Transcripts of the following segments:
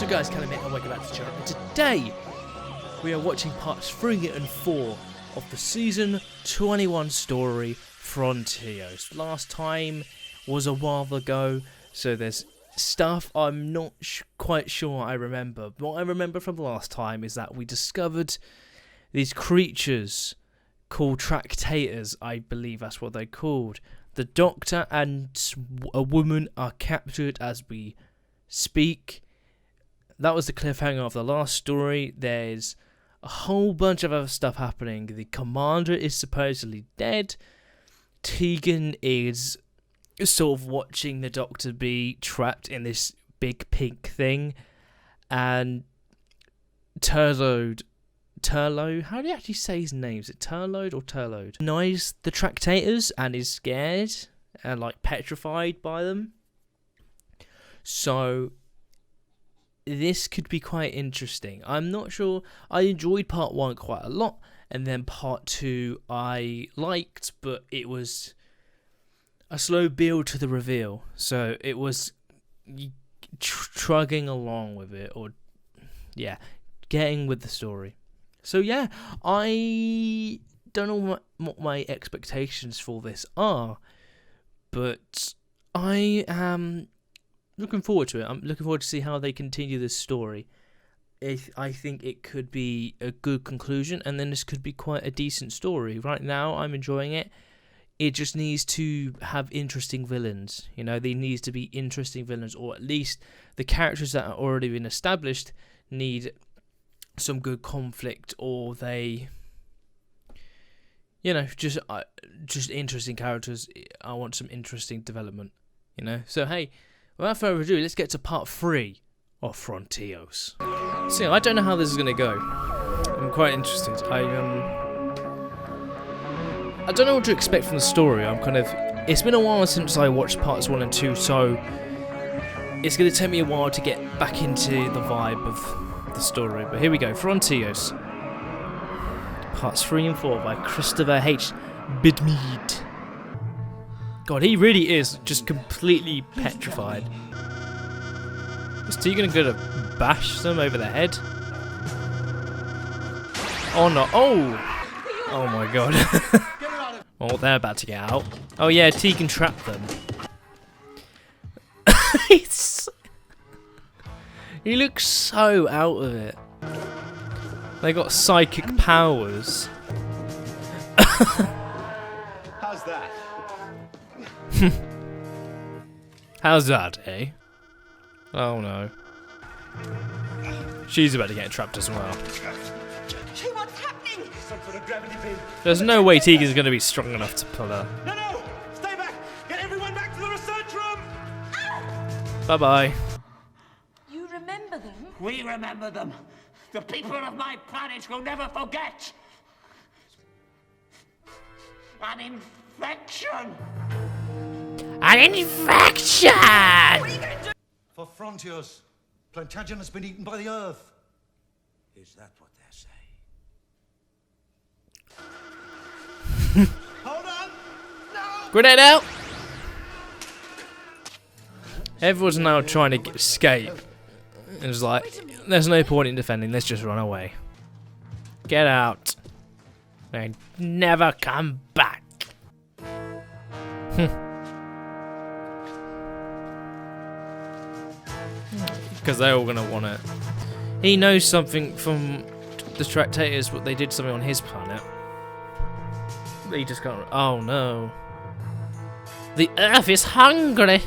So guys, Calamite and welcome back to the channel. And today, we are watching parts 3 and 4 of the Season 21 story, Frontios. Last time was a while ago, so there's stuff I'm not quite sure I remember. What I remember from the last time is that we discovered these creatures called Tractators, I believe that's what they're called. The Doctor and a woman are captured as we speak. That was the cliffhanger of the last story. There's a whole bunch of other stuff happening. The commander is supposedly dead. Tegan is sort of watching the Doctor be trapped in this big pink thing. And Turlo, how do you actually say his name? Is it Turlode or Turlode? Denies the Tractators and is scared and like petrified by them. So this could be quite interesting. I'm not sure. I enjoyed part 1 quite a lot, and then part 2 I liked, but it was a slow build to the reveal. So it was trugging along with it, or yeah, getting with the story. So yeah, I don't know what my expectations for this are, but I am looking forward to it. I'm looking forward to see how they continue this story. I think it could be a good conclusion, and then this could be quite a decent story. Right now, I'm enjoying it. It just needs to have interesting villains. You know, there needs to be interesting villains, or at least the characters that are already been established need some good conflict, or they, you know, just interesting characters. I want some interesting development, you know. So hey, without further ado, let's get to part 3 of Frontios. So I don't know how this is gonna go. I'm quite interested. I don't know what to expect from the story. It's been a while since I watched parts 1 and 2, so it's gonna take me a while to get back into the vibe of the story. But here we go, Frontios, parts 3 and 4 by Christopher H. Bidmead. God, he really is just completely petrified. Is Tegan gonna bash them over the head? Oh no! Oh my god! Oh, they're about to get out. Oh yeah, Tegan trapped them. He looks so out of it. They got psychic powers. How's that? How's that, eh? Oh no. She's about to get trapped as well. What's happening? There's no way Tegan's going to be strong enough to pull her. No! Stay back! Get everyone back to the research room! Bye-bye. You remember them? We remember them. The people of my planet will never forget. An infection! An infection! For Frontios, Plantagenet has been eaten by the Earth. Is that what they're saying? Hold on! No! Grenade out! Everyone's now trying to escape. And it's like, there's no point in defending, let's just run away. Get out. And never come back. Because they're all gonna want it. He knows something from the Tractators, but they did something on his planet. He just can't. Oh no. The Earth is hungry!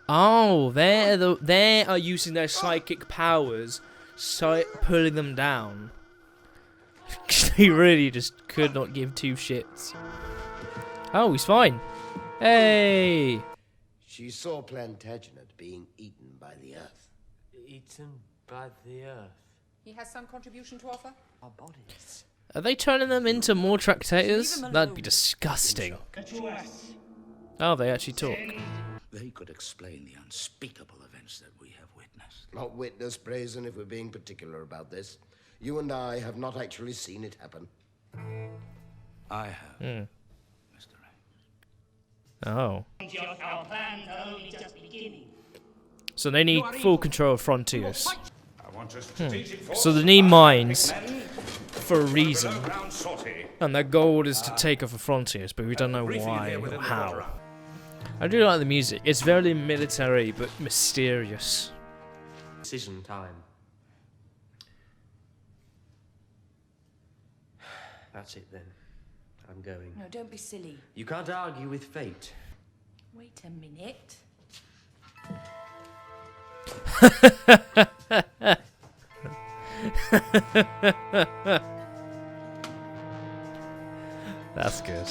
Oh, they are using their psychic powers, so pulling them down. They really just could not give two shits. Oh, he's fine. Hey! She saw Plantagenet being eaten by the Earth. Eaten by the Earth. He has some contribution to offer? Our bodies. Are they turning them into more Tractators? That'd be disgusting. Oh, they actually talk. They could explain the unspeakable events that we have witnessed. Not witness, Brazen, if we're being particular about this. You and I have not actually seen it happen. I have, Mr. X. Oh. Frontios, our plans are only just beginning. So they need full control of Frontios. I want a strategic force. So they need mines Men, for a reason. below ground sortie. And their goal is to take over Frontiers, but we don't know Briefing why here or within the how. border. I do like the music. It's very military, but mysterious. Decision time. That's it then. I'm going. No, don't be silly. You can't argue with fate. Wait a minute. That's good.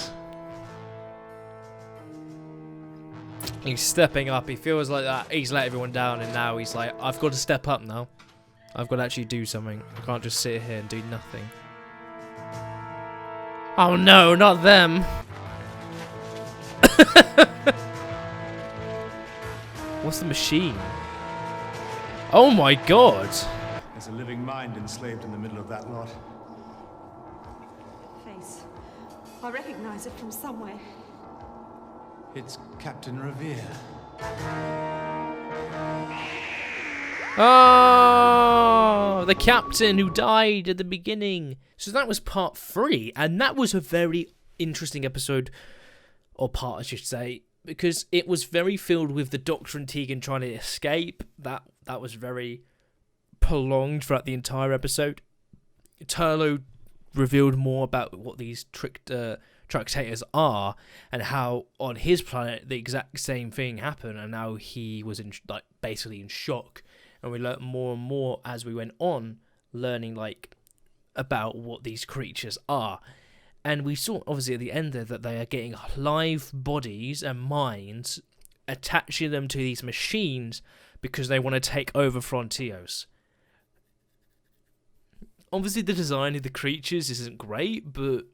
He's stepping up. He feels like that. He's let everyone down, and now he's like, I've got to step up now. I've got to actually do something. I can't just sit here and do nothing. Oh no, not them. What's the machine? Oh my god. There's a living mind enslaved in the middle of that lot. Face. I recognize it from somewhere. It's Captain Revere. Oh, the captain who died at the beginning. So that was part 3, and that was a very interesting episode, or part I should say, because it was very filled with the Doctor and Tegan trying to escape. That was very prolonged throughout the entire episode. Turlo revealed more about what these Tractators are, and how on his planet the exact same thing happened, and now he was in basically in shock. And we learned more and more as we went on, learning about what these creatures are. And we saw obviously at the end there that they are getting live bodies and minds, attaching them to these machines because they want to take over Frontios. Obviously the design of the creatures isn't great, but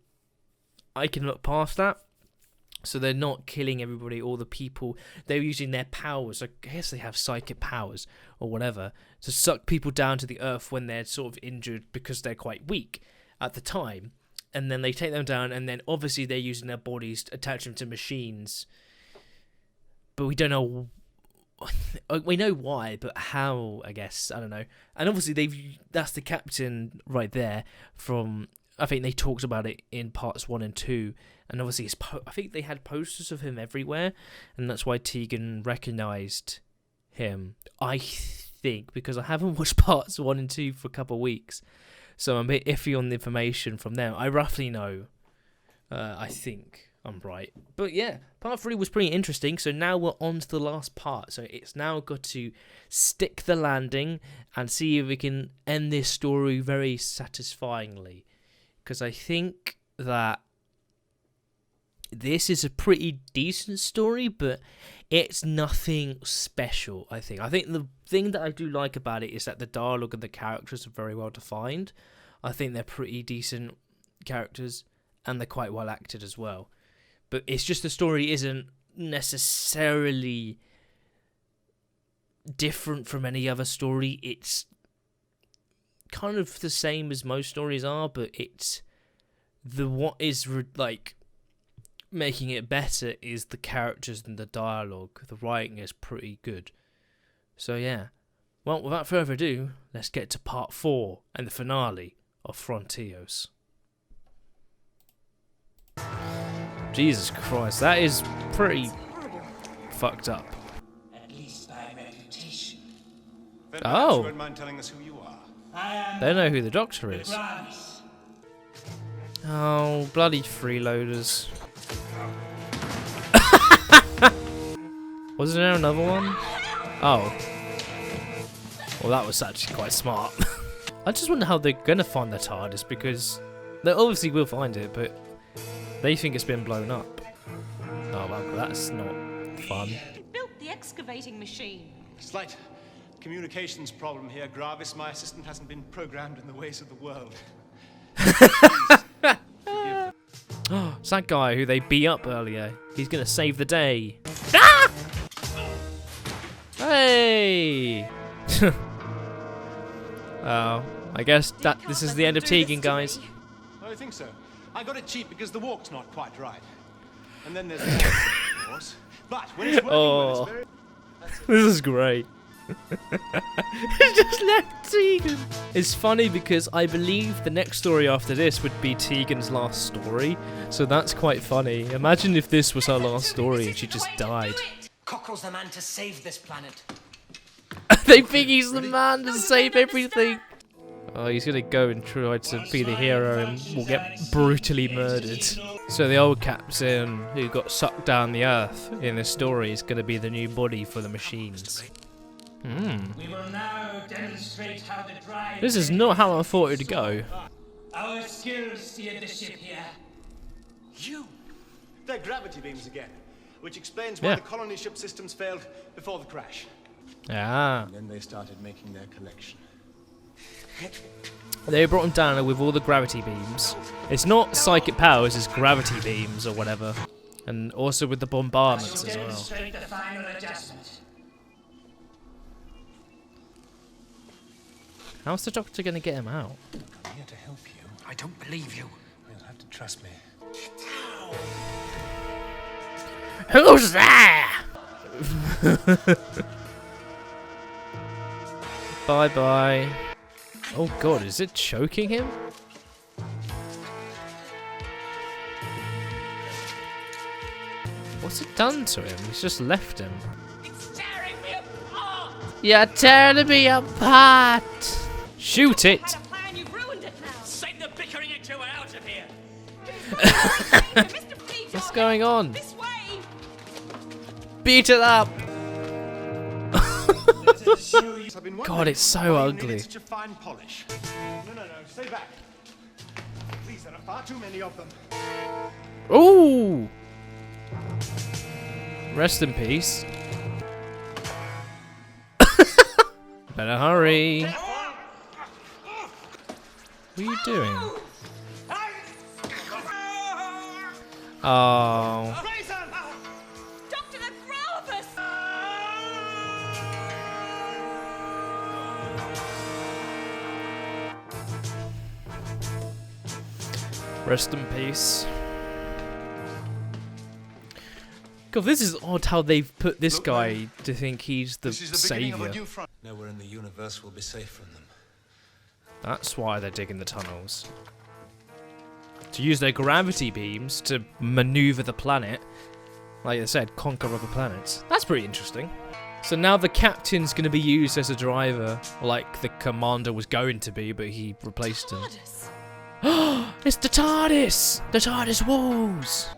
I can look past that. So they're not killing everybody, all the people. They're using their powers. I guess they have psychic powers or whatever to suck people down to the earth when they're sort of injured because they're quite weak at the time. And then they take them down, and then obviously they're using their bodies to attach them to machines. But we don't know. We know why, but how, I guess. I don't know. And obviously that's the captain right there from... I think they talked about it in parts 1 and 2, and obviously I think they had posters of him everywhere, and that's why Tegan recognised him. I think, because I haven't watched parts 1 and 2 for a couple of weeks, so I'm a bit iffy on the information from them. I roughly know. I think I'm right. But yeah, part 3 was pretty interesting, so now we're on to the last part. So it's now got to stick the landing and see if we can end this story very satisfyingly. Because I think that this is a pretty decent story, but it's nothing special, I think. I think the thing that I do like about it is that the dialogue and the characters are very well defined. I think they're pretty decent characters, and they're quite well acted as well. But it's just the story isn't necessarily different from any other story. It's kind of the same as most stories are, but it's what is making it better is the characters and the dialogue. The writing is pretty good. So yeah, well, without further ado, let's get to part 4 and the finale of Frontios. Jesus Christ, that is pretty fucked up. At least by reputation. Then Oh. perhaps you won't mind telling us who you are. I am They know who the Doctor is. Gravis. Oh, bloody freeloaders. Was there another one? Oh. Well, that was actually quite smart. I just wonder how they're going to find the TARDIS, because they obviously will find it, but they think it's been blown up. Oh, well, that's not fun. It built the excavating machine. Slight communications problem here, Gravis. My assistant hasn't been programmed in the ways of the world. It's that guy who they beat up earlier. He's going to save the day. Ah! Hey! Oh, I guess this is the end of Tegan, guys. I think so. I got it cheap because the walk's not quite right. And then there's the of course. But when it's working well, it's very... This is great. He just left Tegan. It's funny because I believe the next story after this would be Tegan's last story, so that's quite funny. Imagine if this was her last story and she just died. Cockerel's the man to save this planet. They think he's the man to save everything. Oh, he's gonna go and try to be the hero and will get brutally murdered. So the old captain who got sucked down the earth in this story is gonna be the new body for the machines. We will now demonstrate how to drive. This is not how I thought it'd go. Our skills steered the ship here. You! They're gravity beams again, which explains why Yeah. the colony ship systems failed before the crash. Ah. And then they started making their collection. They brought him down with all the gravity beams. It's not psychic powers, it's gravity beams or whatever. And also with the bombardments as well. Demonstrate the final adjustment. How's the doctor gonna get him out? I'm here to help you. I don't believe you. You'll have to trust me. Who's there? Bye bye. Oh god, is it choking him? What's it done to him? He's just left him. It's tearing me apart. You're tearing me apart. Shoot it. Had a plan, you've ruined it now. Send the bickering until we're out of here. Mr. Fleet, What's going on? this way. Beat it up. I've been God, wondering it's so why you ugly. needed such a fine polish. No, stay back. Please, there are far too many of them. Ooh. Rest in peace. Better hurry. What are you doing? Oh. Doctor, the Gravus! Rest in peace. God, this is odd how they've put this guy to think he's the savior. Nowhere in the universe will be safe from them. That's why they're digging the tunnels. To use their gravity beams to maneuver the planet. Like I said, conquer other planets. That's pretty interesting. So now the captain's going to be used as a driver, like the commander was going to be, but he replaced him. It's the TARDIS! The TARDIS walls!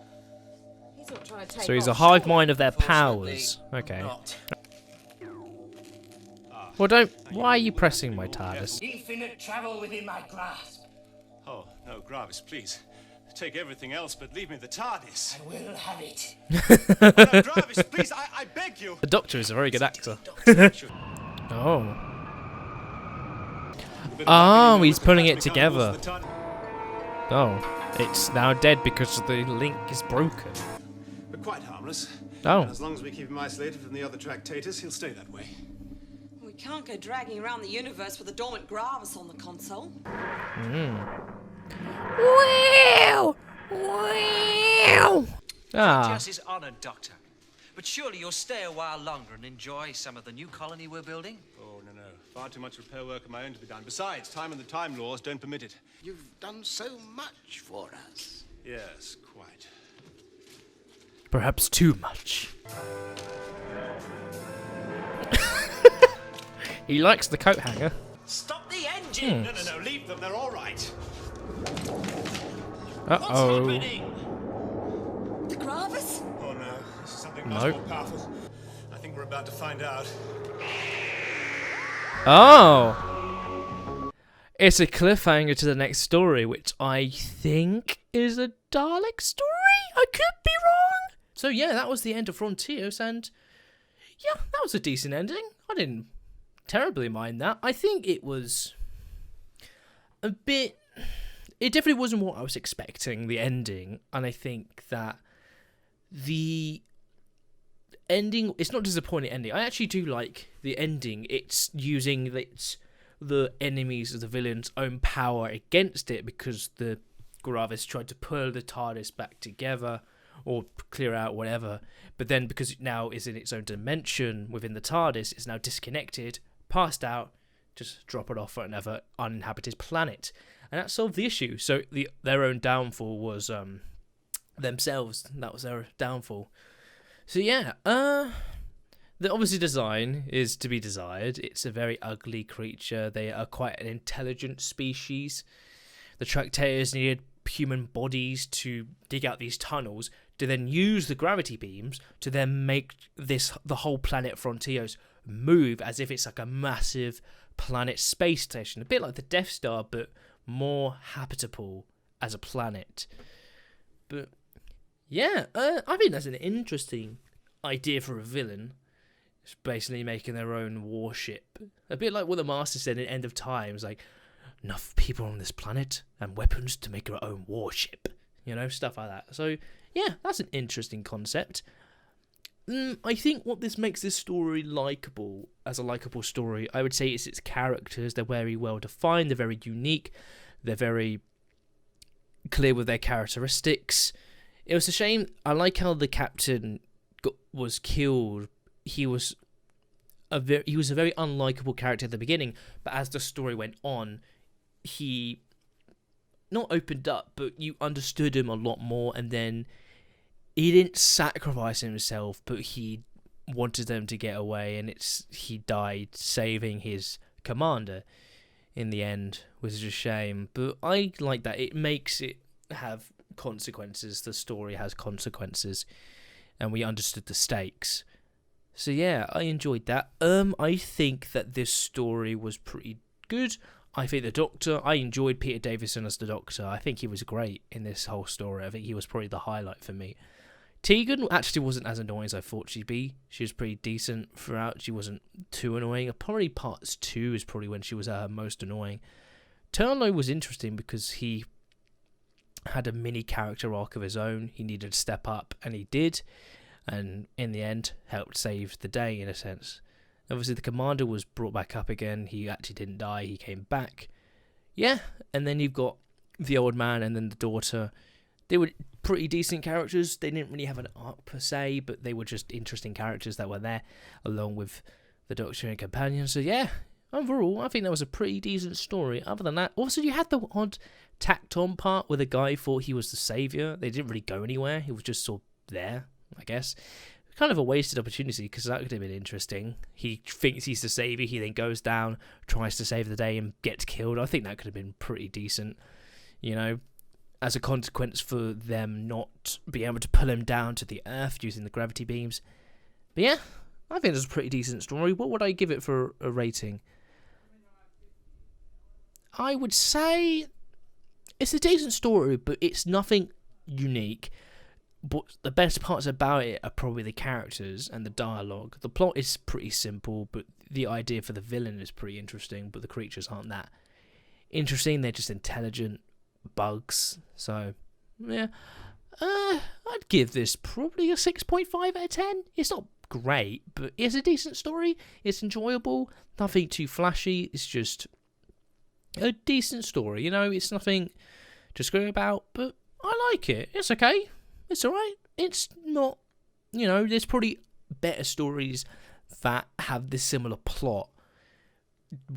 He's not trying to take So he's a off. hive mind of their powers. Okay. Well, don't. Why are you pressing my TARDIS? Infinite travel within my grasp. Oh, no, Gravis, please. Take everything else, but leave me the TARDIS. I will have it. No, Gravis, please, I beg you. The Doctor is a very good actor. Oh. Oh, he's putting it together. Oh, it's now dead because the link is broken. But quite harmless. Oh. And as long as we keep him isolated from the other tractators, he'll stay that way. We can't go dragging around the universe with a dormant Gravus on the console. Wow! Wow! Ah. Frontios is honoured, Doctor. But surely you'll stay a while longer and enjoy some of the new colony we're building? Oh, no. Far too much repair work of my own to be done. Besides, time and the time laws don't permit it. You've done so much for us. Yes, quite. Perhaps too much. He likes the coat hanger. Stop the engine! No, leave them. They're all right. Uh-oh. The Gravus? Oh, no. This is something No. much more powerful. I think we're about to find out. Oh! It's a cliffhanger to the next story, which I think is a Dalek story? I could be wrong! So yeah, that was the end of Frontios, and yeah, that was a decent ending. I didn't terribly mind that. I think it was a bit... It definitely wasn't what I was expecting, the ending, and I think that the ending, it's not a disappointing ending. I actually do like the ending. It's using the enemies of the villain's own power against it, because the Gravis tried to pull the TARDIS back together or clear out whatever. But then because it now is in its own dimension within the TARDIS, it's now disconnected, passed out, just drop it off at another uninhabited planet. And that solved the issue. So their own downfall was themselves. That was their downfall. So yeah, the obviously design is to be desired. It's a very ugly creature. They are quite an intelligent species. The Tractarians needed human bodies to dig out these tunnels to then use the gravity beams to then make the whole planet Frontios move as if it's like a massive planet space station, a bit like the Death Star, but more habitable as a planet. But yeah, I think that's an interesting idea for a villain. It's basically making their own warship, a bit like what the Master said in End of Times, like enough people on this planet and weapons to make our own warship, stuff like that. So yeah, that's an interesting concept. I think what this makes this story likable, as a likable story, I would say it's its characters. They're very well defined, they're very unique, they're very clear with their characteristics. It was a shame. I like how the captain was killed. He was a very unlikable character at the beginning, but as the story went on, he not opened up, but you understood him a lot more, and then he didn't sacrifice himself, but he wanted them to get away, and he died saving his commander in the end, which is a shame. But I like that. It makes it have consequences. The story has consequences, and we understood the stakes. So yeah, I enjoyed that. I think that this story was pretty good. I think the Doctor, I enjoyed Peter Davison as the Doctor. I think he was great in this whole story. I think he was probably the highlight for me. Tegan actually wasn't as annoying as I thought she'd be. She was pretty decent throughout. She wasn't too annoying. Probably parts 2 is probably when she was at her most annoying. Turlough was interesting because he had a mini character arc of his own. He needed to step up, and he did. And in the end, helped save the day in a sense. Obviously, the commander was brought back up again. He actually didn't die. He came back. Yeah, and then you've got the old man and then the daughter. They were pretty decent characters. They didn't really have an arc per se, but they were just interesting characters that were there, along with the Doctor and companion. So yeah, overall, I think that was a pretty decent story. Other than that, also you had the odd tacked on part where the guy thought he was the saviour. They didn't really go anywhere. He was just sort of there, I guess. Kind of a wasted opportunity, because that could have been interesting. He thinks he's the saviour, he then goes down, tries to save the day and gets killed. I think that could have been pretty decent, as a consequence for them not being able to pull him down to the earth using the gravity beams. But yeah, I think it's a pretty decent story. What would I give it for a rating? I would say it's a decent story, but it's nothing unique. But the best parts about it are probably the characters and the dialogue. The plot is pretty simple, but the idea for the villain is pretty interesting, but the creatures aren't that interesting. They're just intelligent bugs. So, yeah. I'd give this probably a 6.5 out of 10. It's not great, but it's a decent story. It's enjoyable. Nothing too flashy. It's just a decent story. It's nothing to scream about, but I like it. It's okay. It's alright. It's not, there's probably better stories that have this similar plot.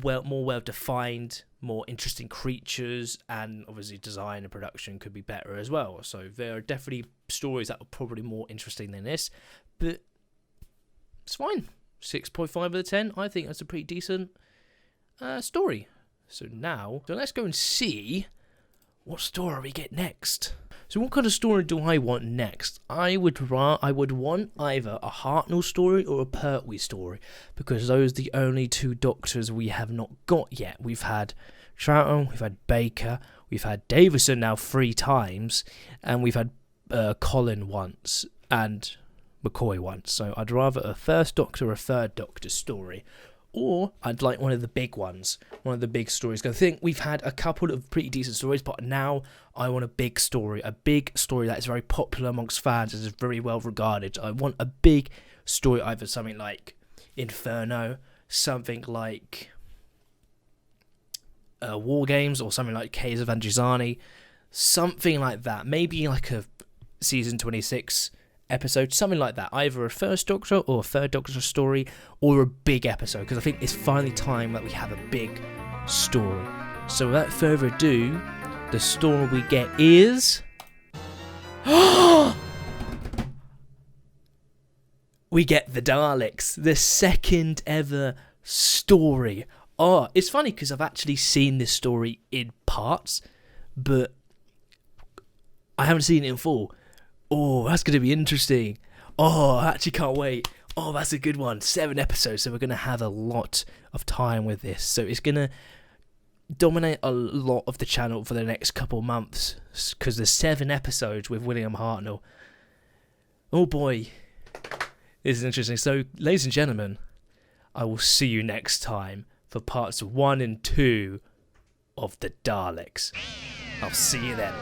More well-defined, more interesting creatures, and obviously design and production could be better as well. So there are definitely stories that are probably more interesting than this, but it's fine. 6.5 out of 10. I think that's a pretty decent story. So let's go and see what story we get next. So what kind of story do I want next? I would want either a Hartnell story or a Pertwee story, because those are the only two Doctors we have not got yet. We've had Troughton, we've had Baker, we've had Davison now 3 times, and we've had Colin once, and McCoy once. So I'd rather a first Doctor or a third Doctor story. Or I'd like one of the big ones, one of the big stories. I think we've had a couple of pretty decent stories, but now I want a big story that is very popular amongst fans, is very well regarded. I want a big story, either something like Inferno, something like War Games, or something like Caves of Androzani, something like that. Maybe like a season 26 episode, something like that. Either a first Doctor or a third Doctor story, or a big episode, because I think it's finally time that we have a big story. So without further ado, the story we get is... we get the Daleks, the second ever story. Oh, it's funny because I've actually seen this story in parts, but I haven't seen it in full. Oh, that's going to be interesting. Oh, I actually can't wait. Oh, that's a good one. 7 episodes, so we're going to have a lot of time with this. So it's going to dominate a lot of the channel for the next couple months, because there's 7 episodes with William Hartnell. Oh boy, this is interesting. So, ladies and gentlemen, I will see you next time for parts 1 and 2 of the Daleks. I'll see you then.